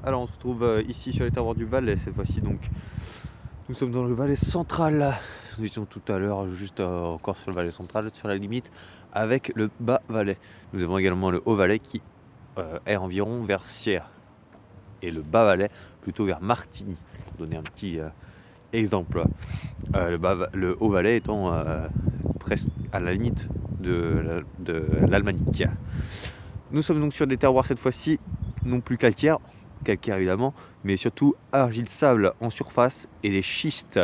Alors on se retrouve ici sur les terroirs du Valais cette fois-ci, donc nous sommes dans le Valais central. Nous étions tout à l'heure juste encore sur le Valais central, sur la limite avec le bas Valais. Nous avons également le haut Valais qui est environ vers Sierre et le bas Valais plutôt vers Martigny, pour donner un petit exemple. Le haut Valais étant presque à la limite de l'Almanique. Nous sommes donc sur des terroirs cette fois-ci non plus calcaires évidemment, mais surtout argile-sable en surface et des schistes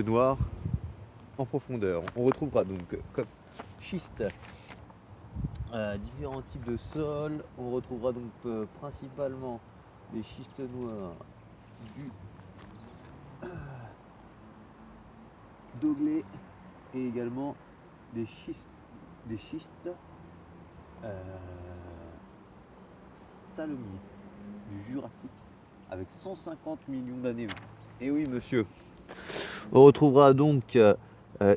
noirs en profondeur. On retrouvera donc comme schiste différents types de sols. On retrouvera donc principalement des schistes noirs du Doglé et également des schistes Salomie du Jurassique avec 150 millions d'années. Et oui monsieur. On retrouvera donc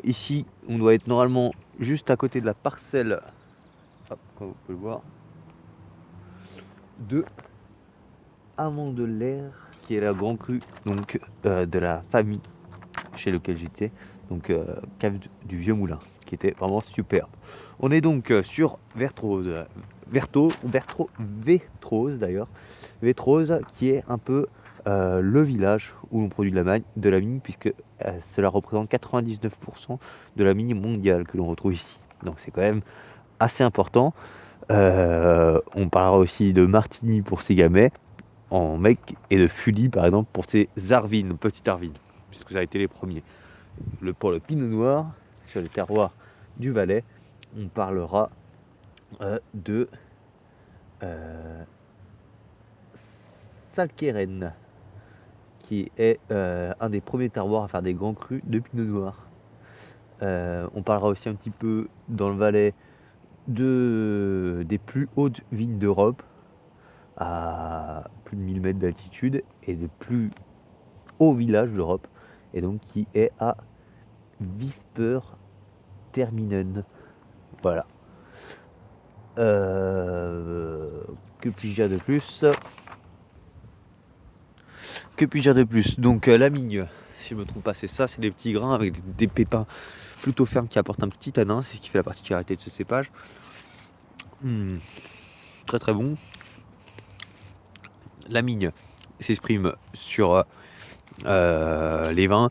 ici, on doit être normalement juste à côté de la parcelle, hop, comme vous pouvez le voir, de Amandelaire, qui est la grand cru donc de la famille chez lequel j'étais, donc cave du Vieux Moulin, qui était vraiment superbe. On est donc sur Vertrose d'ailleurs, Vertrose qui est un peu le village où l'on produit de la mine, puisque cela représente 99% de la mine mondiale que l'on retrouve ici. Donc c'est quand même assez important. On parlera aussi de Martigny pour ses gamets en mec et de Fully par exemple pour ses Arvines, petites Arvines, puisque ça a été les premiers. Pour le pinot noir, sur les terroirs du Valais, on parlera de Salkeren, qui est un des premiers terroirs à faire des grands crus de pinot noir. On parlera aussi un petit peu dans le Valais des plus hautes vignes d'Europe, à plus de 1000 mètres d'altitude, et des plus hauts villages d'Europe, et donc qui est à Visper-Terminen. Voilà. Que puis-je dire de plus ? Donc la migne, si je ne me trompe pas, c'est ça, c'est des petits grains avec des pépins plutôt fermes qui apportent un petit tanin, c'est ce qui fait la particularité de ce cépage. Très très bon. La migne s'exprime sur les vins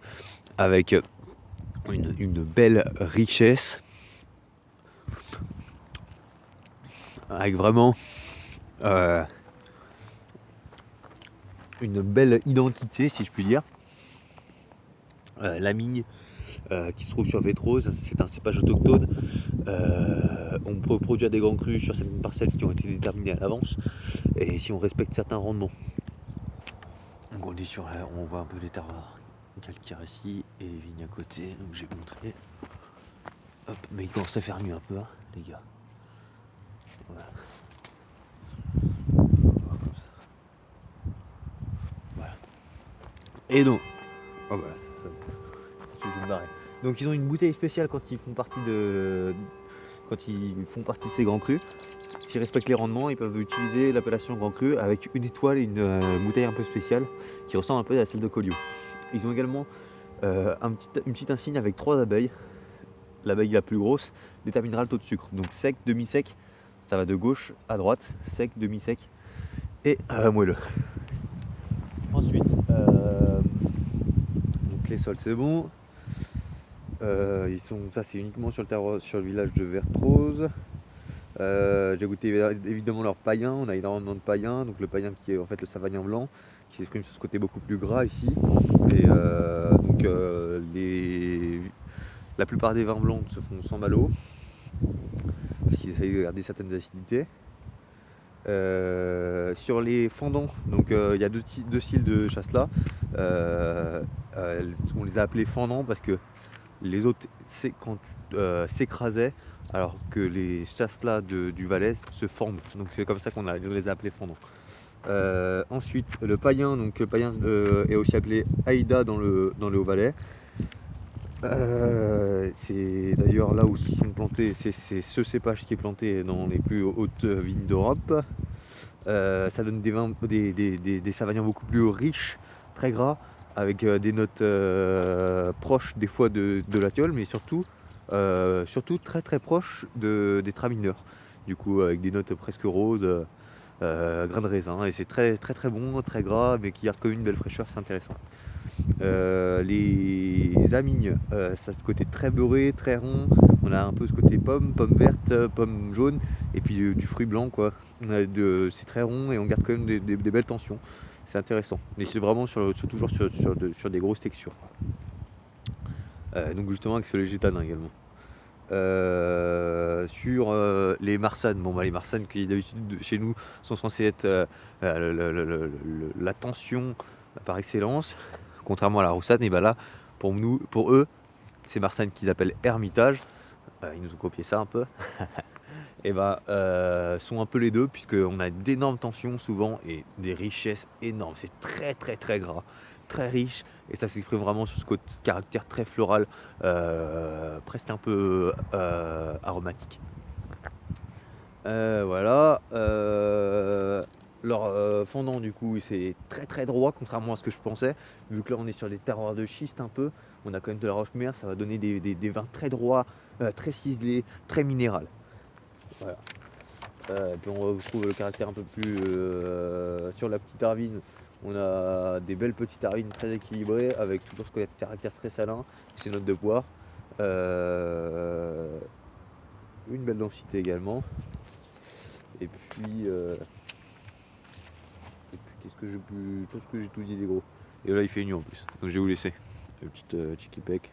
avec une belle richesse, avec vraiment une belle identité, si je puis dire. La migne qui se trouve sur Vertrose, c'est un cépage autochtone. On peut produire des grands crus sur certaines parcelles qui ont été déterminées à l'avance, et si on respecte certains rendements. Donc on voit un peu les terroirs calcaires ici et les vignes à côté, donc j'ai montré. Hop, mais il commence à faire mieux un peu, hein, les gars. Voilà. Voilà. Et donc, oh voilà, je me barrer. Donc ils ont une bouteille spéciale quand ils font partie de ces grands crus. S'ils respectent les rendements, ils peuvent utiliser l'appellation grand cru avec une étoile et une bouteille un peu spéciale qui ressemble un peu à celle de Collioure. Ils ont également une petite insigne avec 3 abeilles. L'abeille la plus grosse déterminera le taux de sucre. Donc sec, demi-sec, ça va de gauche à droite, sec, demi-sec et moelleux. Ensuite, donc les sols c'est bon. Ça c'est uniquement sur le village de Vertrose. J'ai goûté évidemment leur païen, on a énormément de païen, donc le païen qui est en fait le savagnin blanc, qui s'exprime sur ce côté beaucoup plus gras ici. Et donc la plupart des vins blancs se font sans malo, parce qu'ils essayent de garder certaines acidités. Sur les fendants, donc il y a deux styles de chasselas. On les a appelés fendants parce que les autres s'écrasaient, alors que les chasselas du Valais se fendent. Donc c'est comme ça qu'on les a appelés fendants. Ensuite le païen, donc le païen est aussi appelé Aïda dans le Haut-Valais. C'est d'ailleurs là où sont plantés, c'est ce cépage qui est planté dans les plus hautes vignes d'Europe. Ça donne des vins, des Savagnons beaucoup plus riches, très gras, avec des notes proches des fois de la Thiole, mais surtout très très proches des Traminer. Du coup, avec des notes presque roses, grains de raisin, et c'est très très très bon, très gras, mais qui garde quand même une belle fraîcheur, c'est intéressant. Les amignes, ça a ce côté très beurré, très rond. On a un peu ce côté pomme verte, pomme jaune, et puis du fruit blanc quoi. C'est très rond et on garde quand même des belles tensions. C'est intéressant. Mais c'est vraiment toujours sur des grosses textures. Donc justement avec ce léger tanin également. Sur les marsannes, les marsannes qui d'habitude chez nous sont censées être la tension par excellence, contrairement à la roussane, et ben là pour eux, ces marsannes qu'ils appellent Hermitage, ils nous ont copié ça un peu, et sont un peu les deux, puisqu'on a d'énormes tensions souvent et des richesses énormes. C'est très très très gras, très riche, et ça s'exprime vraiment sur ce caractère très floral, presque un peu aromatique. Voilà. Leur fondant du coup c'est très très droit, contrairement à ce que je pensais, vu que là on est sur des terroirs de schiste un peu, on a quand même de la roche-mère, ça va donner des vins très droits, très ciselés, très minéral. Voilà. Puis on retrouve le caractère un peu plus sur la petite arvine. On a des belles petites arvines très équilibrées avec toujours ce caractère très salin, ces notes de poire. Une belle densité également. Et puis qu'est-ce que j'ai pu. Je pense que j'ai tout dit des gros. Et là il fait nuit en plus. Donc je vais vous laisser. Le petit Chicky Peck.